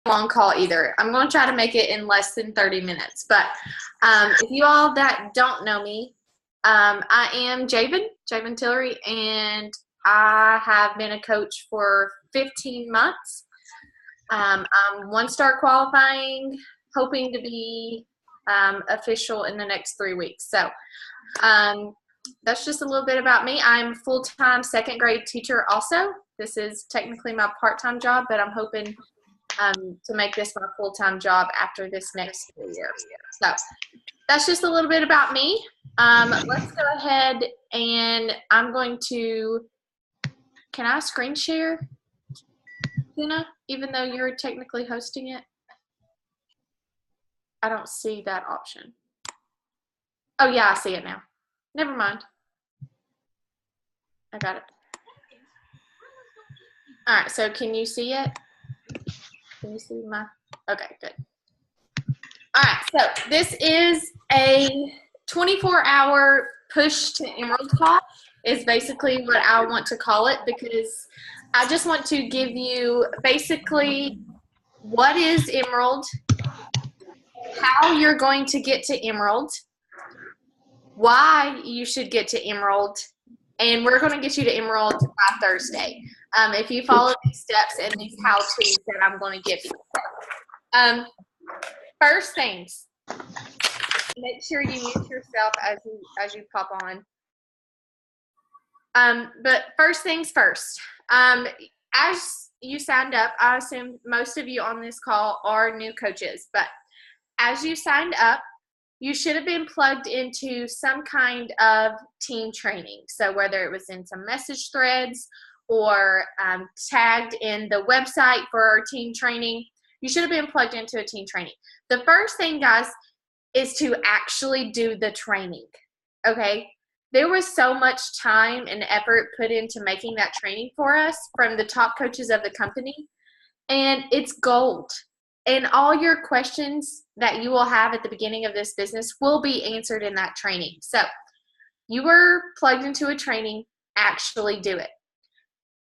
long call either. I'm going to try to make it in less than 30 minutes. But if you all that don't know me, I am Javan Tillery, and I have been a coach for 15 months. I'm one-star qualifying, hoping to be official in the next 3 weeks. So that's just a little bit about me. I'm a full-time second grade teacher also. This is technically my part-time job, but I'm hoping to make this my full-time job after this next school year. So that's just a little bit about me. Let's go ahead and I'm going to, can I screen share, Tina, even though you're technically hosting it? I don't see that option. Oh yeah, I see it now. Never mind. I got it. All right, so can you see it? Can you see my, okay, good. All right, so this is a 24-hour push to Emerald call is basically what I want to call it, because I just want to give you basically what is Emerald, how you're going to get to Emerald, why you should get to Emerald, and we're going to get you to Emerald by Thursday. If you follow these steps and these how-tos that I'm going to give you. First things, make sure you mute yourself as you pop on. But first things first, as you signed up, I assume most of you on this call are new coaches, but as you signed up, you should have been plugged into some kind of team training. So whether it was in some message threads or tagged in the website for our team training, you should have been plugged into a team training. The first thing, guys, is to actually do the training, okay? There was so much time and effort put into making that training for us from the top coaches of the company, and it's gold. And all your questions that you will have at the beginning of this business will be answered in that training. So you were plugged into a training, actually do it.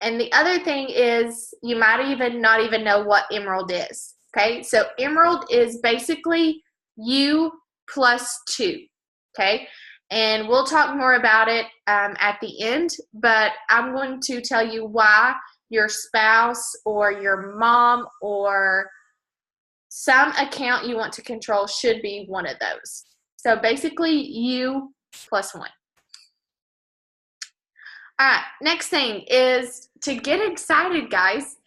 And the other thing is you might even not even know what Emerald is, okay? So Emerald is basically you plus 2, okay? And we'll talk more about it at the end, but I'm going to tell you why your spouse or your mom or some account you want to control should be one of those. So basically you plus 1. All right, next thing is to get excited, guys.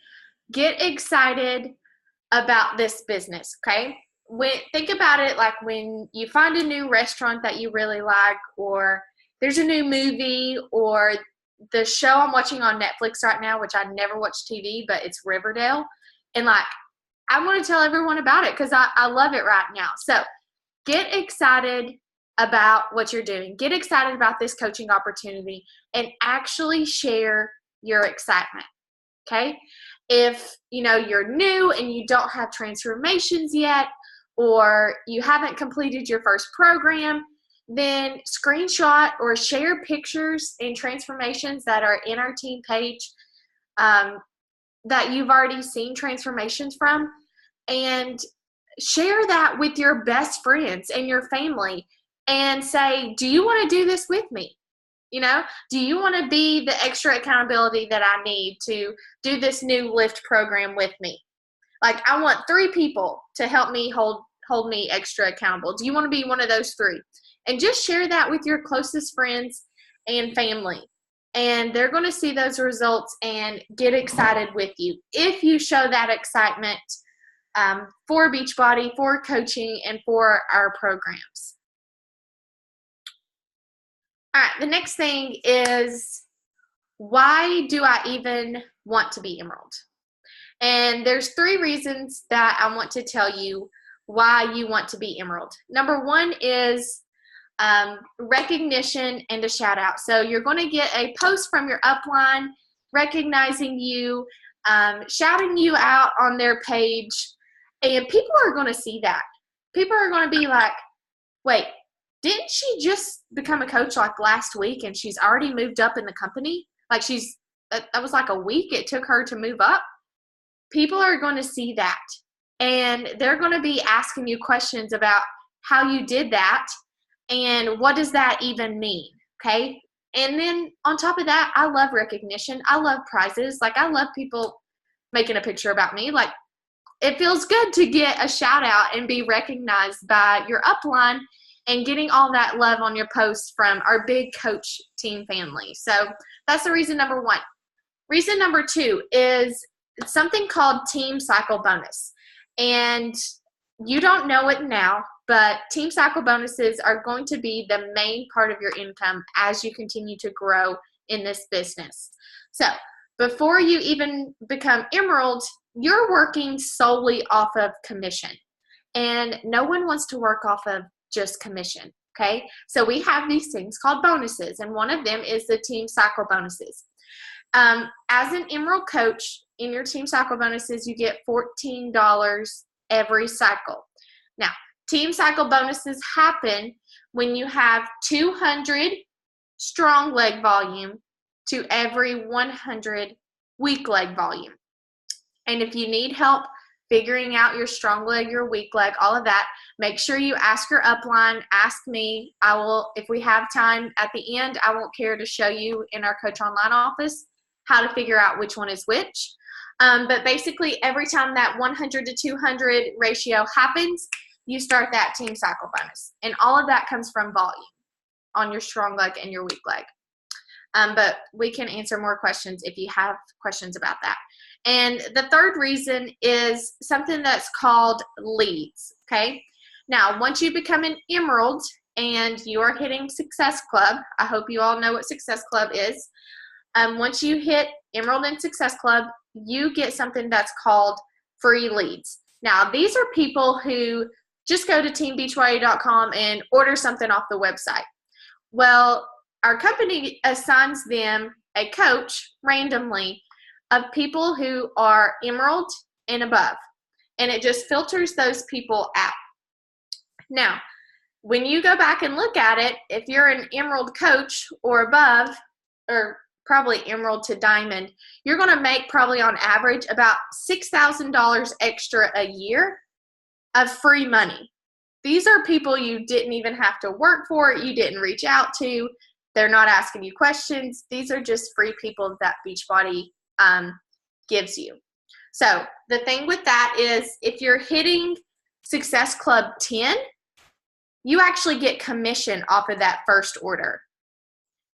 Get excited about this business, okay? Think about it like when you find a new restaurant that you really like, or there's a new movie, or the show I'm watching on Netflix right now, which I never watch TV, but it's Riverdale. And like, I want to tell everyone about it because I love it right now. So get excited about what you're doing. Get excited about this coaching opportunity and actually share your excitement, okay? If you're new and you don't have transformations yet, or you haven't completed your first program, then screenshot or share pictures and transformations that are in our team page that you've already seen transformations from, and share that with your best friends and your family and say, do you want to do this with me? Do you want to be the extra accountability that I need to do this new lift program with me? Like, I want 3 people to help me hold me extra accountable. Do you want to be one of those 3? And just share that with your closest friends and family. And they're going to see those results and get excited with you if you show that excitement for Beachbody, for coaching, and for our programs. All right, the next thing is, why do I even want to be Emerald? And there's 3 reasons that I want to tell you why you want to be Emerald. Number 1 is recognition and a shout out. So you're going to get a post from your upline recognizing you, shouting you out on their page, and people are going to see that. People are going to be like, wait, didn't she just become a coach like last week and she's already moved up in the company? Like that was like a week it took her to move up. People are going to see that. and they're going to be asking you questions about how you did that and what does that even mean, okay? And then on top of that, I love recognition. I love prizes. Like, I love people making a picture about me. Like, it feels good to get a shout out and be recognized by your upline and getting all that love on your post from our big coach team family. So that's the reason number one. Reason number two is something called team cycle bonus. And you don't know it now, but team cycle bonuses are going to be the main part of your income as you continue to grow in this business. So before you even become Emerald, you're working solely off of commission. And no one wants to work off of just commission, okay? So we have these things called bonuses, and one of them is the team cycle bonuses. As an Emerald coach, in your team cycle bonuses, you get $14 every cycle. Now, team cycle bonuses happen when you have 200 strong leg volume to every 100 weak leg volume. And if you need help figuring out your strong leg, your weak leg, all of that, make sure you ask your upline, ask me. I will, if we have time at the end, I won't care to show you in our Coach Online office how to figure out which one is which. But basically, every time that 100 to 200 ratio happens, you start that team cycle bonus. And all of that comes from volume on your strong leg and your weak leg. But we can answer more questions if you have questions about that. And the third reason is something that's called leads, okay? Now, once you become an Emerald and you are hitting Success Club, I hope you all know what Success Club is. Once you hit Emerald and Success Club, you get something that's called free leads. Now, these are people who just go to teambeachbody.com and order something off the website. Well, our company assigns them a coach randomly of people who are Emerald and above, and it just filters those people out. Now, when you go back and look at it, if you're an Emerald coach or above, or probably Emerald to Diamond, you're going to make probably on average about $6,000 extra a year of free money. These are people you didn't even have to work for, you didn't reach out to, they're not asking you questions. These are just free people that Beachbody gives you. So the thing with that is if you're hitting Success Club 10, you actually get commission off of that first order.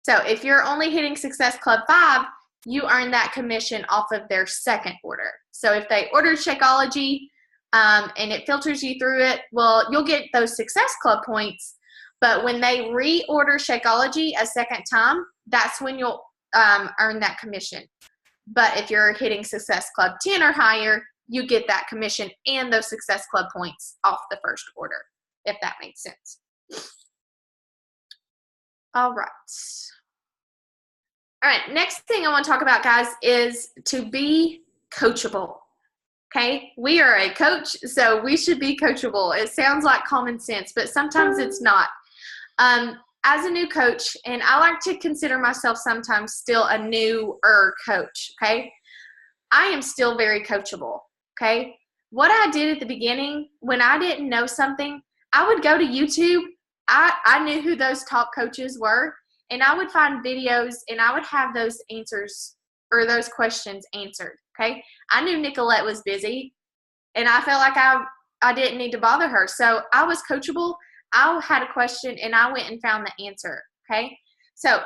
So if you're only hitting Success Club 5, you earn that commission off of their second order. So if they ordered Shakeology and it filters you through it, well, you'll get those Success Club points. But when they reorder Shakeology a second time, that's when you'll earn that commission. But if you're hitting Success Club 10 or higher, you get that commission and those Success Club points off the first order, if that makes sense. All right. All right, next thing I want to talk about, guys, is to be coachable. Okay, we are a coach, so we should be coachable. It sounds like common sense, but sometimes it's not. As a new coach, and I like to consider myself sometimes still a newer coach, okay? I am still very coachable, okay? What I did at the beginning, when I didn't know something, I would go to YouTube. I knew who those top coaches were, and I would find videos, and I would have those answers or those questions answered, okay? I knew Nicolette was busy, and I felt like I didn't need to bother her. So I was coachable. I had a question, and I went and found the answer, okay? So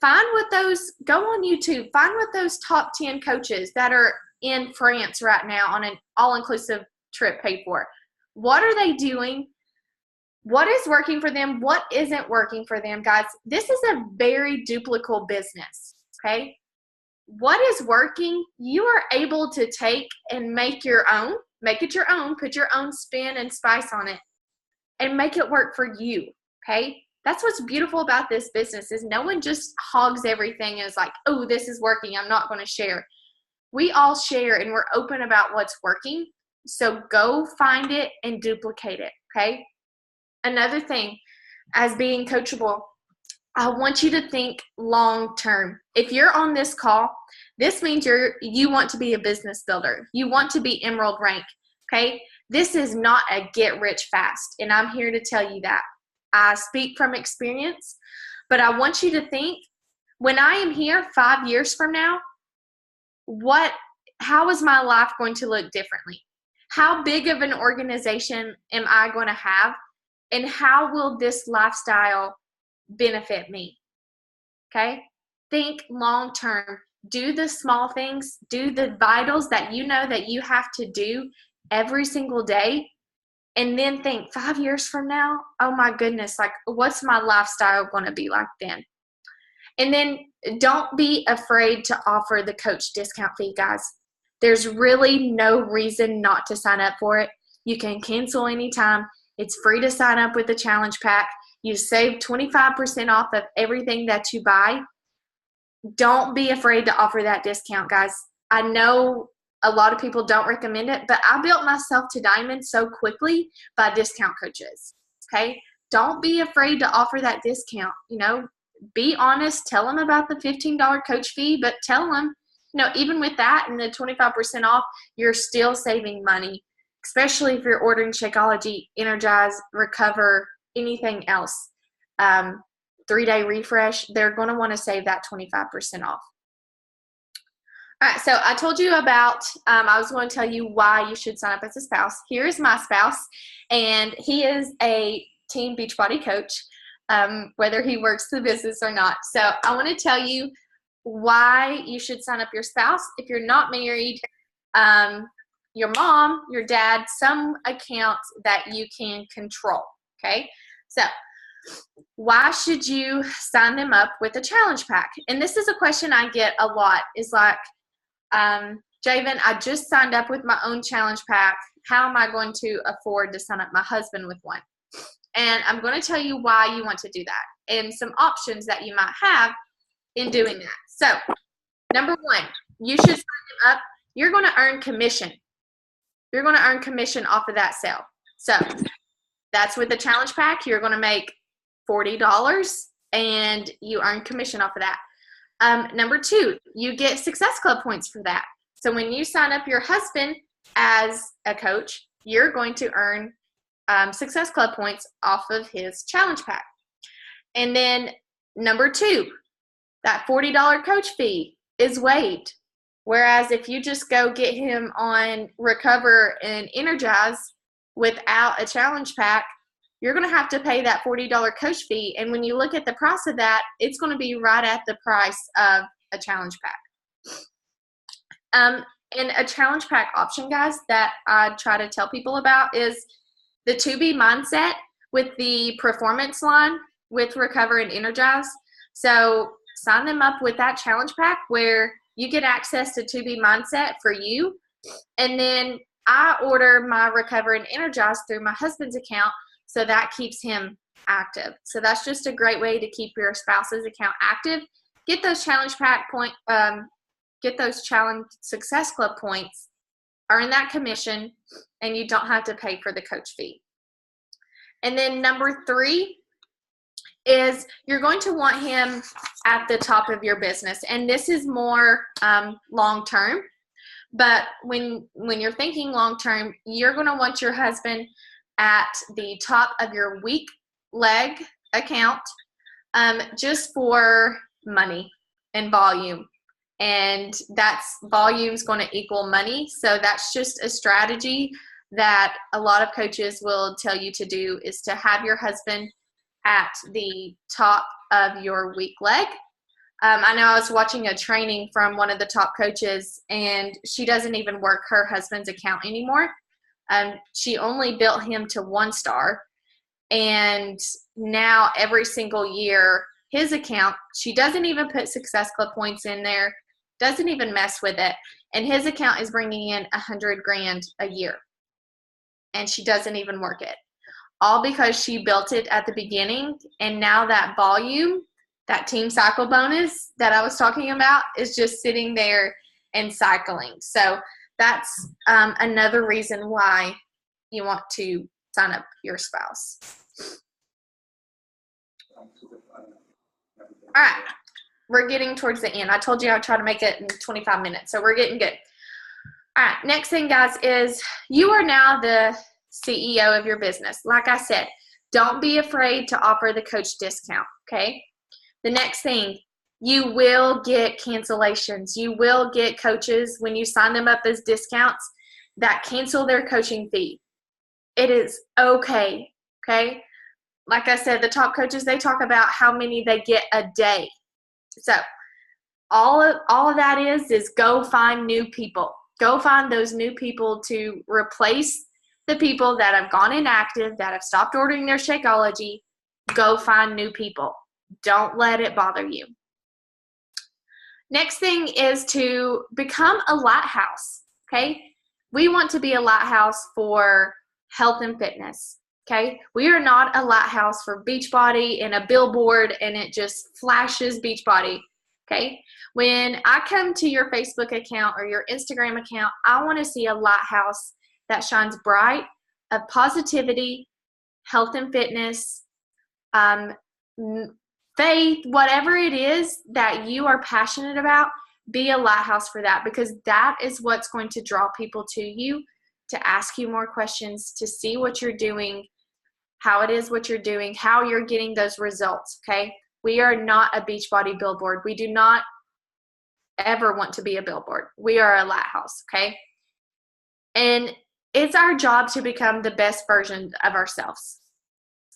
go on YouTube, find what those top 10 coaches that are in France right now on an all-inclusive trip paid for. What are they doing? What is working for them? What isn't working for them, guys? This is a very duplicable business, okay? What is working, you are able to take and make it your own, put your own spin and spice on it, and make it work for you, okay? That's what's beautiful about this business is no one just hogs everything and is like, oh, this is working, I'm not going to share. We all share, and we're open about what's working, so go find it and duplicate it, okay? Another thing, as being coachable, I want you to think long term. If you're on this call, this means you want to be a business builder. You want to be Emerald rank, okay? This is not a get rich fast, and I'm here to tell you that. I speak from experience, but I want you to think, when I am here 5 years from now, how is my life going to look differently? How big of an organization am I going to have? And how will this lifestyle benefit me? Okay? Think long term. Do the small things. Do the vitals that you know that you have to do every single day. And then think 5 years from now, oh my goodness, like what's my lifestyle going to be like then? And then don't be afraid to offer the coach discount fee, guys. There's really no reason not to sign up for it. You can cancel anytime. It's free to sign up with the challenge pack. You save 25% off of everything that you buy. Don't be afraid to offer that discount, guys. I know a lot of people don't recommend it, but I built myself to diamond so quickly by discount coaches, okay? Don't be afraid to offer that discount. Be honest. Tell them about the $15 coach fee, but tell them, even with that and the 25% off, you're still saving money, especially if you're ordering Shakeology, Energize, Recover, anything else. 3-day refresh, they're going to want to save that 25% off. All right, so I told you about, I was going to tell you why you should sign up as a spouse. Here's my spouse, and he is a Team Beachbody coach, whether he works the business or not. So I want to tell you why you should sign up your spouse. If you're not married, your mom, your dad, some account that you can control, okay? So why should you sign them up with a challenge pack? And this is a question I get a lot, is like, Javan, I just signed up with my own challenge pack. How am I going to afford to sign up my husband with one? And I'm going to tell you why you want to do that and some options that you might have in doing that. So, number one, you should sign them up. You're going to earn commission. You're going to earn commission off of that sale. So, that's with the challenge pack. You're going to make $40 and you earn commission off of that. Number two, you get Success Club points for that. So when you sign up your husband as a coach, you're going to earn Success Club points off of his challenge pack. And then number two, that $40 coach fee is waived. Whereas if you just go get him on Recover and Energize without a challenge pack, you're going to have to pay that $40 coach fee. And when you look at the price of that, it's going to be right at the price of a challenge pack. And a challenge pack option, guys, that I try to tell people about is the 2B mindset with the performance line with Recover and Energize. So sign them up with that challenge pack where you get access to 2B mindset for you. And then I order my Recover and Energize through my husband's account. So that keeps him active. So that's just a great way to keep your spouse's account active. Get those challenge pack get those challenge Success Club points, earn that commission, and you don't have to pay for the coach fee. And then number three is you're going to want him at the top of your business. And this is more long-term. But when you're thinking long-term, you're going to want your husband at the top of your weak leg account, just for money and volume. And that's volume's going to equal money. So that's just a strategy that a lot of coaches will tell you to do, is to have your husband at the top of your weak leg. I know I was watching a training from one of the top coaches, and she doesn't even work her husband's account anymore. She only built him to 1 star, and now every single year his account, she doesn't even put Success Club points in there, doesn't even mess with it, and his account is bringing in $100,000 a year, and she doesn't even work it, all because she built it at the beginning. And now that volume, that team cycle bonus that I was talking about, is just sitting there and cycling. So that's another reason why you want to sign up your spouse. All right, we're getting towards the end. I told you I'd try to make it in 25 minutes, so we're getting good. All right, next thing, guys, is you are now the CEO of your business. Like I said, don't be afraid to offer the coach discount, okay? The next thing, you will get cancellations. You will get coaches, when you sign them up as discounts, that cancel their coaching fee. It is okay, okay? Like I said, the top coaches, they talk about how many they get a day. So all of that is go find new people. Go find those new people to replace the people that have gone inactive, that have stopped ordering their Shakeology. Go find new people. Don't let it bother you. Next thing is to become a lighthouse, okay? We want to be a lighthouse for health and fitness, okay? We are not a lighthouse for Beachbody and a billboard and it just flashes Beachbody, okay? When I come to your Facebook account or your Instagram account, I want to see a lighthouse that shines bright of positivity, health and fitness, faith, whatever it is that you are passionate about, be a lighthouse for that, because that is what's going to draw people to you, to ask you more questions, to see what you're doing, how it is what you're doing, how you're getting those results, okay? We are not a Beachbody billboard. We do not ever want to be a billboard. We are a lighthouse, okay? And it's our job to become the best version of ourselves.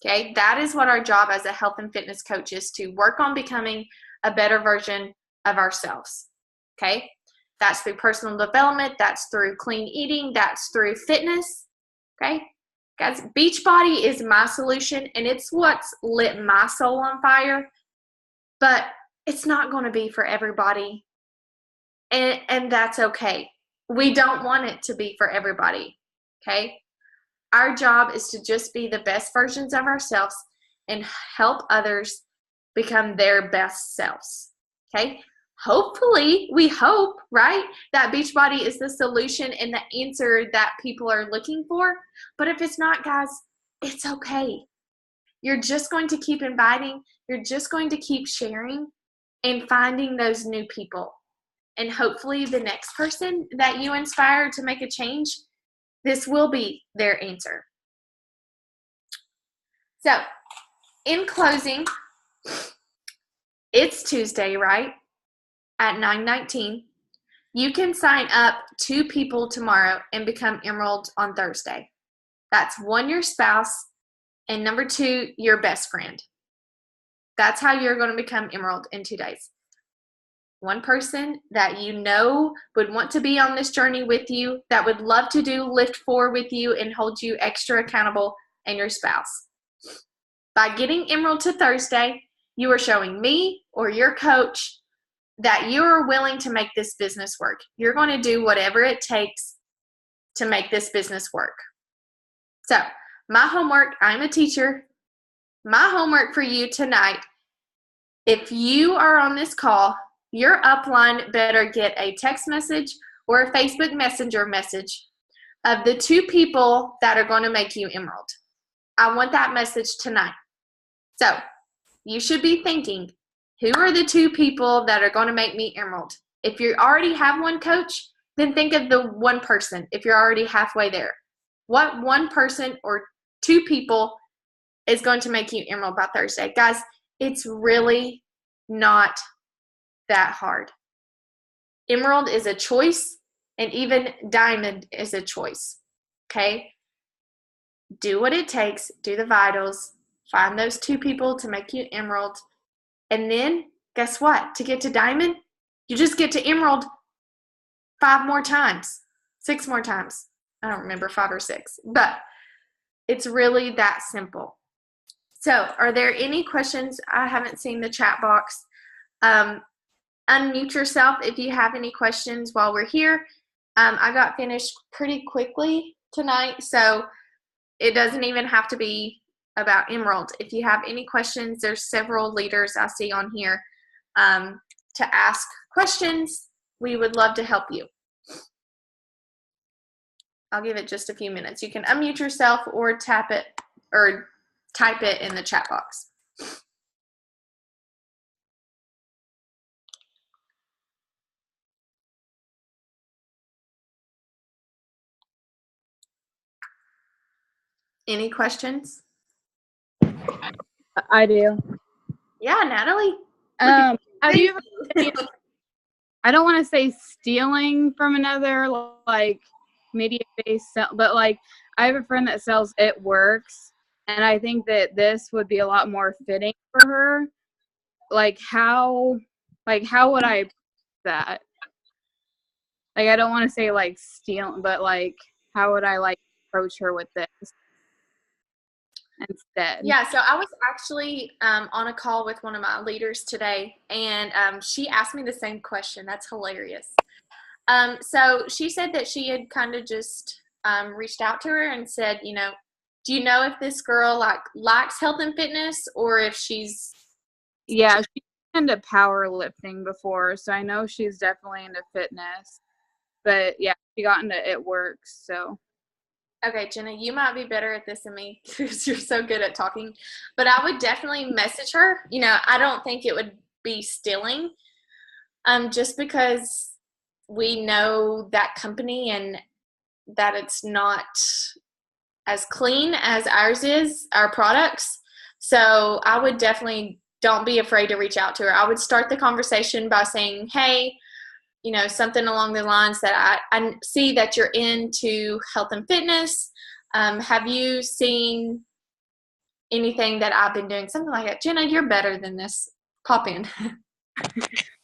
Okay, that is what our job as a health and fitness coach is, to work on becoming a better version of ourselves. Okay, that's through personal development, that's through clean eating, that's through fitness. Okay, guys, Beachbody is my solution and it's what's lit my soul on fire, but it's not going to be for everybody, and that's okay. We don't want it to be for everybody. Okay. Our job is to just be the best versions of ourselves and help others become their best selves, okay? Hopefully, we hope, right, that Beachbody is the solution and the answer that people are looking for. But if it's not, guys, it's okay. You're just going to keep inviting. You're just going to keep sharing and finding those new people. And hopefully the next person that you inspire to make a change, this will be their answer. So, in closing, it's Tuesday, right? At 9:19. You can sign up 2 people tomorrow and become Emerald on Thursday. That's 1, your spouse, and number 2, your best friend. That's how you're going to become Emerald in 2 days. 1 person that you know would want to be on this journey with you, that would love to do Lift 4 with you and hold you extra accountable, and your spouse. By getting Emerald to Thursday, you are showing me or your coach that you are willing to make this business work. You're going to do whatever it takes to make this business work. So, my homework, I'm a teacher. My homework for you tonight, if you are on this call, your upline better get a text message or a Facebook Messenger message of the 2 people that are going to make you Emerald. I want that message tonight. So, you should be thinking, who are the 2 people that are going to make me Emerald? If you already have 1 coach, then think of the 1 person if you're already halfway there. What 1 person or 2 people is going to make you Emerald by Thursday? Guys, it's really not that hard. Emerald is a choice, and even Diamond is a choice, okay? Do what it takes, do the vitals, find those 2 people to make you Emerald, and then guess what? To get to Diamond, you just get to Emerald 5 more times, 6 more times. I don't remember, 5 or 6, but it's really that simple. So, are there any questions? I haven't seen the chat box. Unmute yourself if you have any questions while we're here. I got finished pretty quickly tonight, so it doesn't even have to be about Emerald. If you have any questions, there's several leaders I see on here to ask questions. We would love to help you. I'll give it just a few minutes. You can unmute yourself or tap it or type it in the chat box. Any questions? I do. Yeah, Natalie. Have you ever I don't want to say stealing from another like media-based, but like I have a friend that sells It Works, and I think that this would be a lot more fitting for her. Like how would I approach that? Like I don't want to say like steal, but like how would I like approach her with this instead? Yeah, so I was actually on a call with one of my leaders today, and she asked me the same question. That's hilarious. So she said that she had kind of just reached out to her and said, do you know if this girl likes health and fitness, or if she's Yeah, she's into powerlifting before, so I know she's definitely into fitness. But yeah, she got into It Works, so. Okay, Jenna, you might be better at this than me because you're so good at talking. But I would definitely message her. I don't think it would be stealing, just because we know that company and that it's not as clean as ours is, our products. So I would definitely don't be afraid to reach out to her. I would start the conversation by saying, hey, something along the lines that I see that you're into health and fitness. Have you seen anything that I've been doing? Something like that. Jenna, you're better than this. Pop in.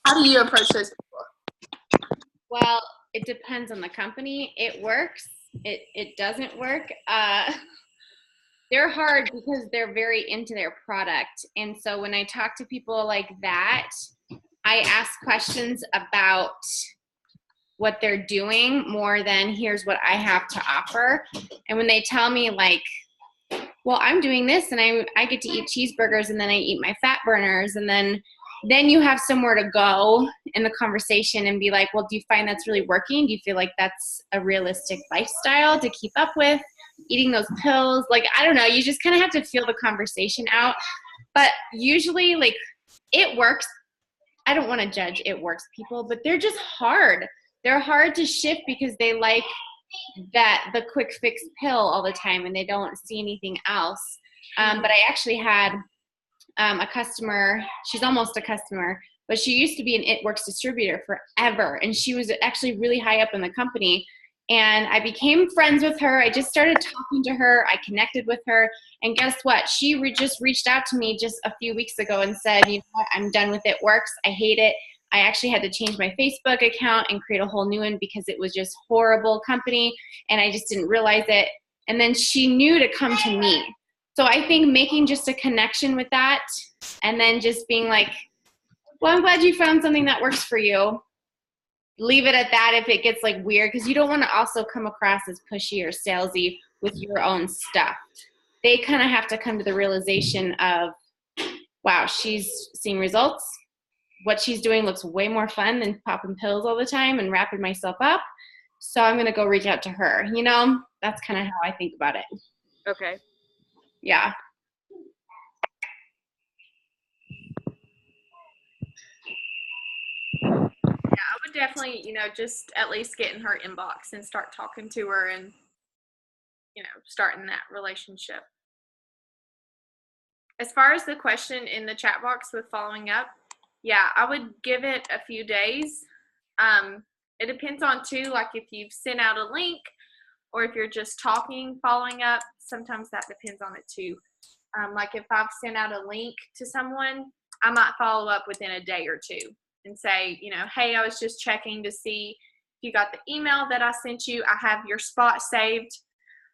How do you approach those people? Well, it depends on the company. It works. It doesn't work. They're hard because they're very into their product. And so when I talk to people like that, I ask questions about what they're doing more than here's what I have to offer. And when they tell me like, well, I'm doing this and I get to eat cheeseburgers and then I eat my fat burners, and then you have somewhere to go in the conversation and be like, well, do you find that's really working? Do you feel like that's a realistic lifestyle to keep up with? Eating those pills? Like, I don't know. You just kind of have to feel the conversation out. But usually, like, it works. I don't want to judge It Works people, but they're just hard. They're hard to shift because they like the quick fix pill all the time and they don't see anything else. But I actually had a customer, she's almost a customer, but she used to be an It Works distributor forever. And she was actually really high up in the company. And I became friends with her. I just started talking to her. I connected with her. And guess what? She just reached out to me just a few weeks ago and said, you know what? I'm done with It Works. I hate it. I actually had to change my Facebook account and create a whole new one because it was just horrible company. And I just didn't realize it. And then she knew to come to me. So I think making just a connection with that and then just being like, well, I'm glad you found something that works for you. Leave it at that if it gets like weird, because you don't want to also come across as pushy or salesy with your own stuff. They kind of have to come to the realization of, wow, she's seeing results. What she's doing looks way more fun than popping pills all the time and wrapping myself up. So I'm going to go reach out to her. That's kind of how I think about it. Okay. Yeah. I would definitely, just at least get in her inbox and start talking to her and, starting that relationship. As far as the question in the chat box with following up, yeah, I would give it a few days. It depends on too, like if you've sent out a link or if you're just talking, following up, sometimes that depends on it too. Like if I've sent out a link to someone, I might follow up within a day or two and say, hey, I was just checking to see if you got the email that I sent you. I have your spot saved.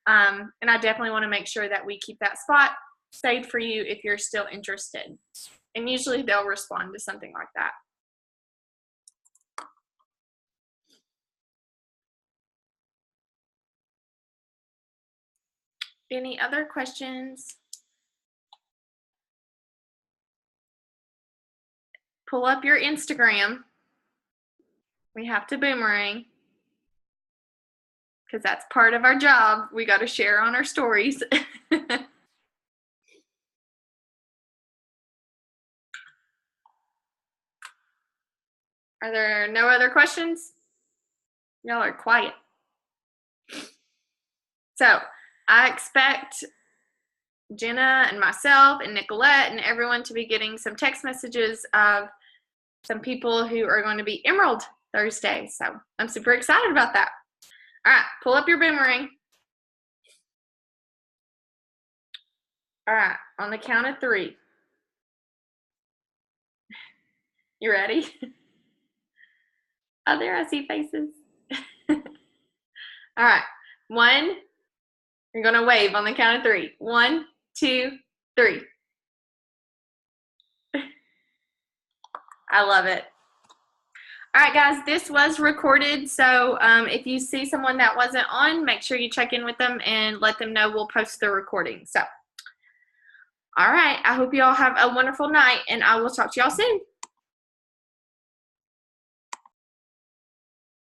And I definitely want to make sure that we keep that spot saved for you if you're still interested. And usually they'll respond to something like that. Any other questions? Pull up your Instagram. We have to boomerang because that's part of our job. We got to share on our stories. Are there no other questions? Y'all are quiet. So I expect Jenna and myself and Nicolette and everyone to be getting some text messages of some people who are going to be Emerald Thursday. So I'm super excited about that. All right, pull up your boomerang. All right, on the count of 3. You ready? Oh, there I see faces. All right, 1. You're going to wave on the count of 3. 1, 2, 3. I love it. All right, guys, this was recorded, so if you see someone that wasn't on, make sure you check in with them and let them know we'll post the recording. So, all right, I hope you all have a wonderful night, and I will talk to y'all soon.